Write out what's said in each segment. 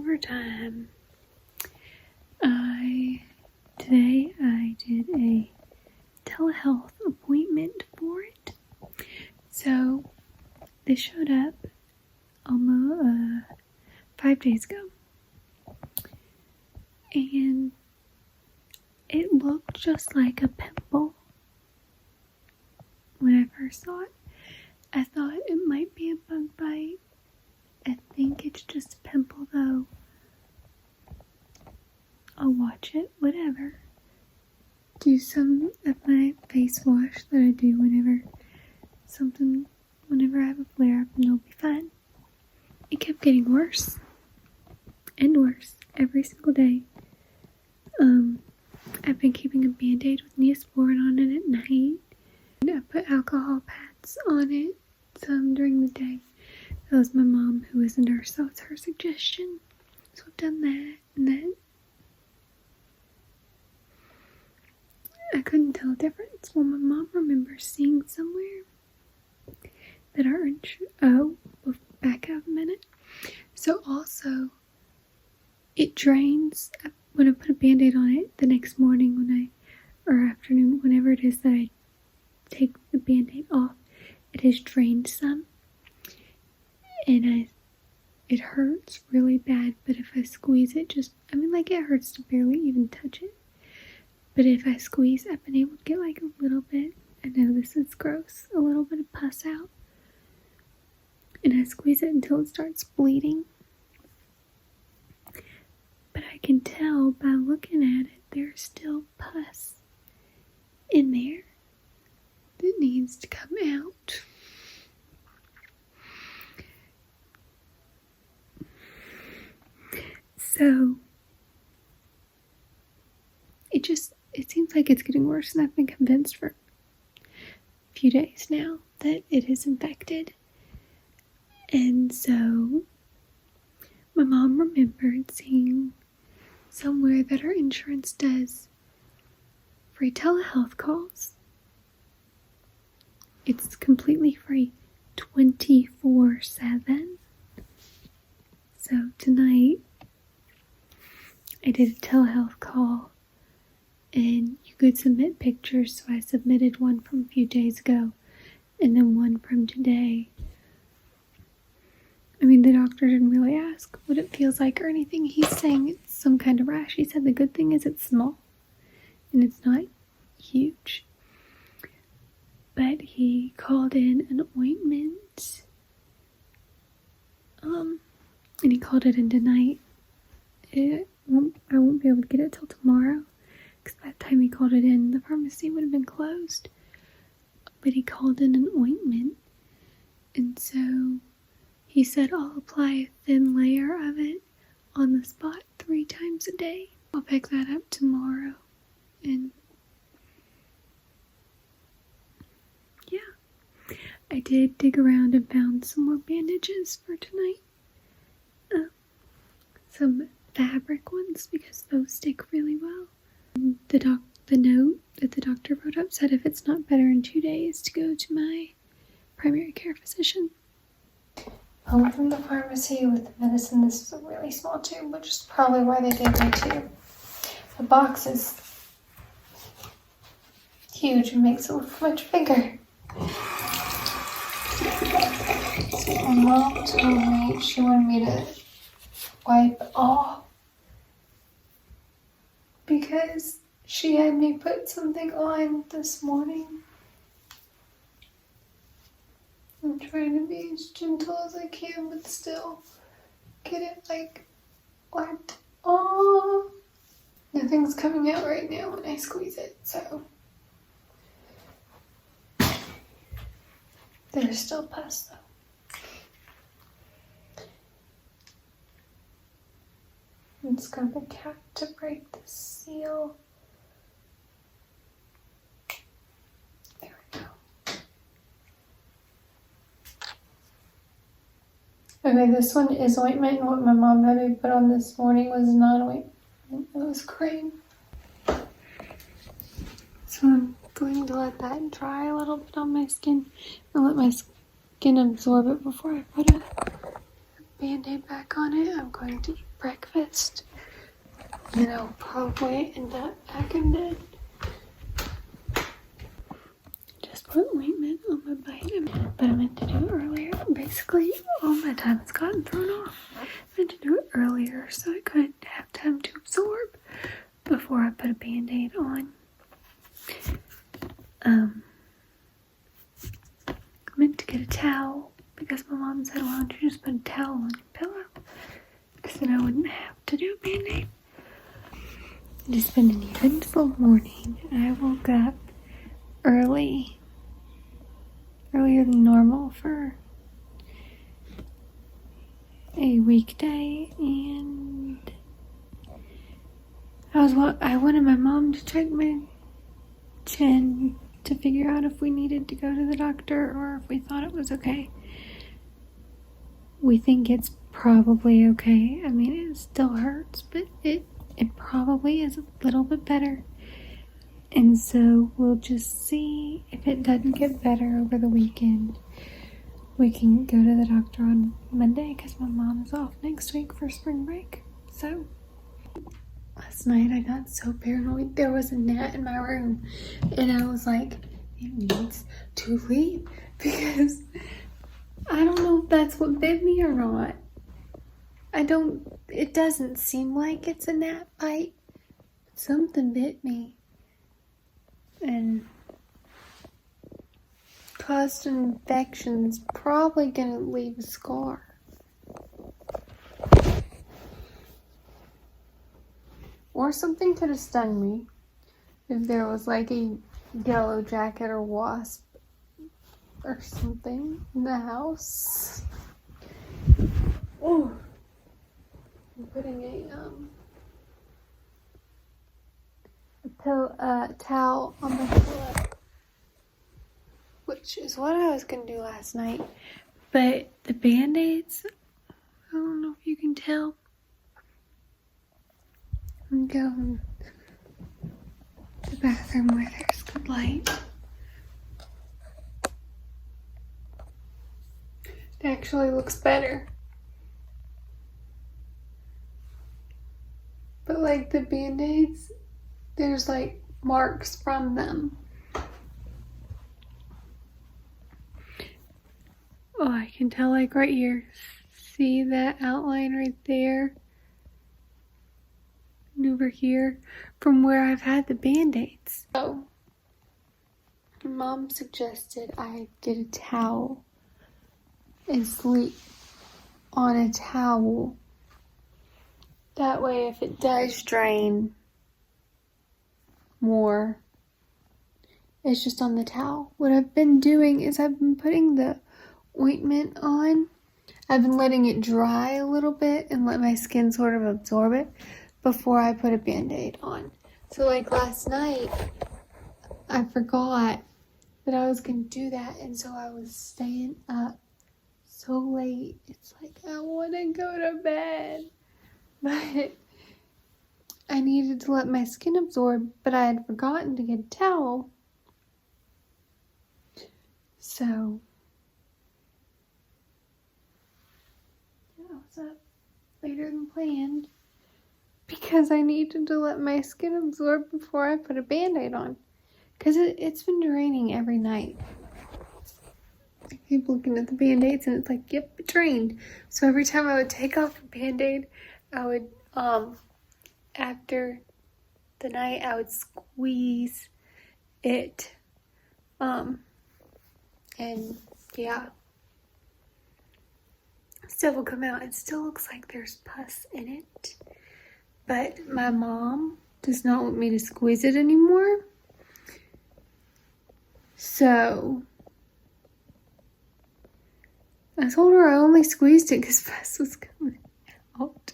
over time. Today I did a telehealth appointment for it. So they showed up almost 5 days ago. And it looked just like a pimple when I first saw it. I thought it might be a bug bite. I think it's just a pimple though. I'll watch it, whatever. Do some of my face wash that I do whenever I have a flare up, and it'll be fine. It kept getting worse and worse every single day. I've been keeping a Band-Aid with Neosporin on it at night. And I put alcohol pads on it some during the day. That was my mom, who is a nurse, so it's her suggestion. So I've done that, and then I couldn't tell a difference. Well, my mom remembers seeing somewhere that back up a minute. So also, it drains when I put a Band-Aid on it the next morning or afternoon, whenever it is that I take the Band-Aid off, it has drained some. And it hurts really bad, but if I squeeze it it hurts to barely even touch it. But if I squeeze, I've been able to get like a little bit, I know this is gross, a little bit of pus out. And I squeeze it until it starts bleeding. But I can tell by looking at it, there's still pus in there that needs to come out. So, it seems like it's getting worse, and I've been convinced for a few days now that it is infected. And so, my mom remembered seeing somewhere that our insurance does free telehealth calls. It's completely free, 24/7. So tonight, I did a telehealth call, and you could submit pictures, so I submitted one from a few days ago, and then one from today. The doctor didn't really ask what it feels like or anything. He's saying it's some kind of rash. He said the good thing is it's small, and it's not huge. But he called in an ointment, and he called it in tonight. I won't be able to get it till tomorrow, because by the time he called it in, the pharmacy would have been closed. But he called in an ointment, and so he said I'll apply a thin layer of it on the spot 3 times a day. I'll pick that up tomorrow, and yeah, I did dig around and found some more bandages for tonight. Some fabric ones, because those stick really well. The note that the doctor wrote up said if it's not better in 2 days, to go to my primary care physician. Home from the pharmacy with the medicine. This is a really small tube, which is probably why they gave me 2. The box is huge and makes it look much bigger. So my mom told me she wanted me to wipe off because she had me put something on this morning. I'm trying to be as gentle as I can, but still get it wiped off. Nothing's coming out right now when I squeeze it, so there's still pus though. I'm just going to cap to break the seal. There we go. Okay, this one is ointment, and what my mom had me put on this morning was not ointment, it was cream. So I'm going to let that dry a little bit on my skin and let my skin absorb it before I put a Band-Aid back on it. I'm going to eat breakfast. And I'll probably end up back in bed. Just put ointment on my bite. But I meant to do it earlier. Basically, all my time has gotten thrown off. I meant to do it earlier so I could have time to absorb before I put a Band-Aid on. I meant to get a towel because my mom said, why don't you just put a towel on your pillow? Because then I wouldn't have to do a Band-Aid. It's been an eventful morning. I woke up earlier than normal for a weekday, and I wanted my mom to check my chin to figure out if we needed to go to the doctor or if we thought it was okay. We think it's probably okay. I mean, it still hurts, but it probably is a little bit better. And so we'll just see if it doesn't get better over the weekend. We can go to the doctor on Monday because my mom is off next week for spring break. So last night I got so paranoid. There was a gnat in my room and I was like, it needs to leave because I don't know if that's what bit me or not. It doesn't seem like it's a gnat bite. Something bit me and caused an infection. It's probably gonna leave a scar. Or something could have stung me if there was like a yellow jacket or wasp or something in the house. Oh, I'm putting a towel on my pillow, which is what I was gonna do last night. But the Band-Aids, I don't know if you can tell. I'm going to the bathroom where there's good light. It actually looks better. But like the Band-Aids, there's like marks from them. Oh, I can tell like right here. See that outline right there? And over here from where I've had the Band-Aids. So, Mom suggested I get a towel and sleep on a towel. That way if it does drain more, it's just on the towel. What I've been doing is I've been putting the ointment on. I've been letting it dry a little bit and let my skin sort of absorb it before I put a Band-Aid on. So like last night, I forgot that I was going to do that, and so I was staying up so late. It's like, I want to go to bed. But I needed to let my skin absorb, but I had forgotten to get a towel. So I was up later than planned because I needed to let my skin absorb before I put a Band-Aid on. Because it's been draining every night. I keep looking at the Band-Aids and it's like, yep, it drained. So every time I would take off a Band-Aid, I would, after the night, I would squeeze it. And yeah. Stuff will come out. It still looks like there's pus in it. But my mom does not want me to squeeze it anymore. So I told her I only squeezed it because pus was coming out.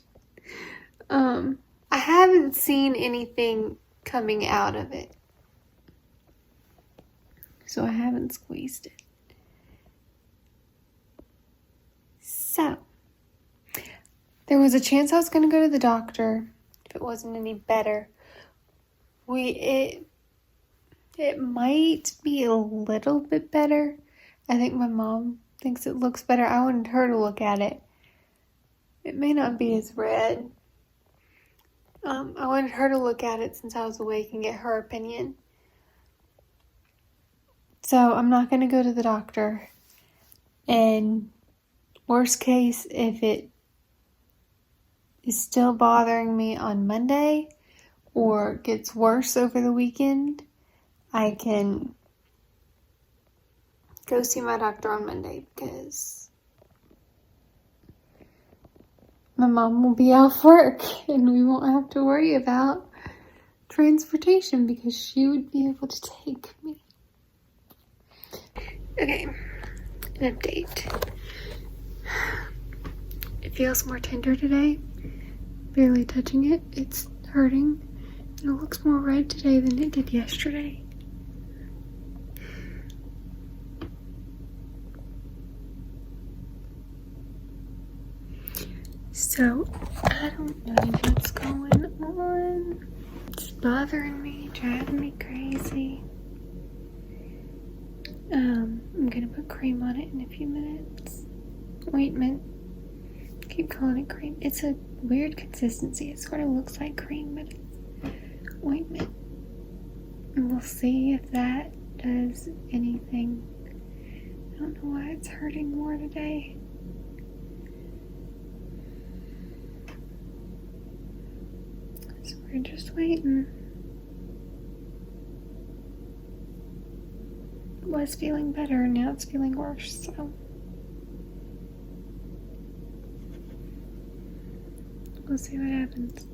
I haven't seen anything coming out of it. So I haven't squeezed it. So there was a chance I was going to go to the doctor if it wasn't any better. It might be a little bit better. I think my mom thinks it looks better. I wanted her to look at it. It may not be as red. I wanted her to look at it since I was awake and get her opinion. So I'm not going to go to the doctor. And worst case, if it is still bothering me on Monday or gets worse over the weekend, I can go see my doctor on Monday because my mom will be off work and we won't have to worry about transportation because she would be able to take me. Okay, an update. It feels more tender today. Barely touching it. It's hurting. And it looks more red today than it did yesterday. So, I don't know what's going on. It's bothering me, driving me crazy. I'm gonna put cream on it in a few minutes. Ointment. Keep calling it cream. It's a weird consistency. It sort of looks like cream, but it's ointment. And we'll see if that does anything. I don't know why it's hurting more today. So we're just waiting. It was feeling better, and now it's feeling worse, so we'll see what happens.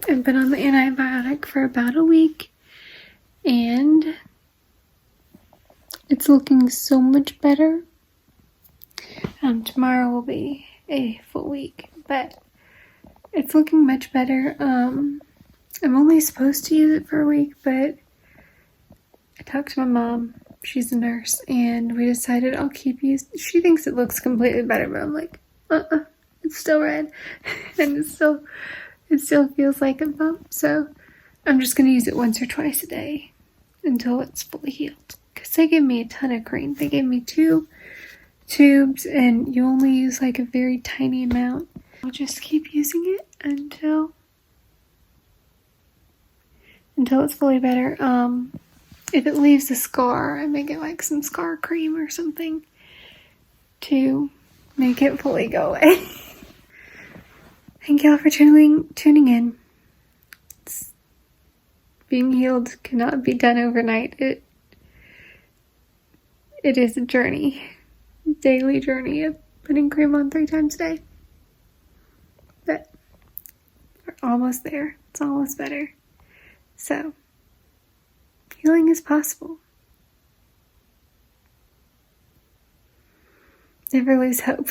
I've been on the antibiotic for about a week, and it's looking so much better. Tomorrow will be a full week, but it's looking much better. I'm only supposed to use it for a week, but I talked to my mom. She's a nurse, and we decided I'll keep using. She thinks it looks completely better, but I'm like, it's still red, and it still feels like a bump. So I'm just gonna use it once or twice a day until it's fully healed. Cause they gave me a ton of cream. They gave me 2 tubes, and you only use like a very tiny amount. I'll just keep using it until it's fully better. If it leaves a scar, I may get like some scar cream or something to make it fully go away. Thank y'all for tuning in. Being healed cannot be done overnight. It is a journey, daily journey of putting cream on 3 times a day. But we're almost there. It's almost better. So, healing is possible. Never lose hope.